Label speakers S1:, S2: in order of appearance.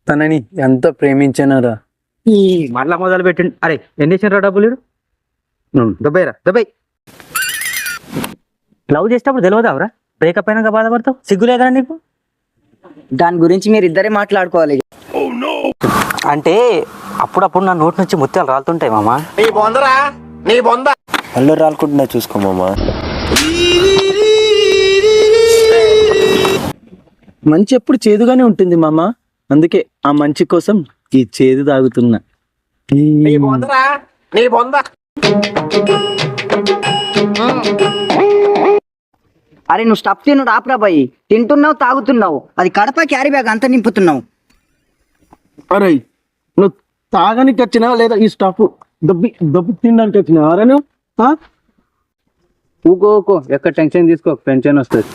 S1: తనని ఎంత ప్రేమించానరా.
S2: ఈ మళ్ళా మొదలు పెట్టండి. అరే ఎన్ని ఇచ్చారా డబ్బులు? దుబాయ్రా దుబాయ్. లవ్ చేసేటప్పుడు తెలియదావురా? బ్రేకప్ అయినాక బాధపడతావు? సిగ్గు లేదా నీకు?
S3: దాని గురించి మీరు ఇద్దరే మాట్లాడుకోవాలి.
S2: అంటే అప్పుడప్పుడు నా నోటి నుంచి ముత్యాలు రాలుతుంటాయి మామ.
S4: అల్లు రాలుకుంటున్నా చూసుకో మామ.
S1: మంచి ఎప్పుడు చేదుగానే ఉంటుంది మామ. అందుకే ఆ మంచి కోసం ఈ చేదు తాగుతున్నా.
S3: అరే నువ్వు స్టఫ్ తినుడు ఆపరా బాయ్. తింటున్నావు, తాగుతున్నావు, అది కడప క్యారీ బ్యాగ్ అంతా నింపుతున్నావు.
S1: అరే నువ్వు తాగనికి వచ్చినావా లేదా ఈ స్టాఫ్ దబ్బి తినడానికి వచ్చినావా? అరే నువ్వు
S2: ఊకో ఎక్కడ టెన్షన్ తీసుకో, పెన్షన్ వస్తుంది.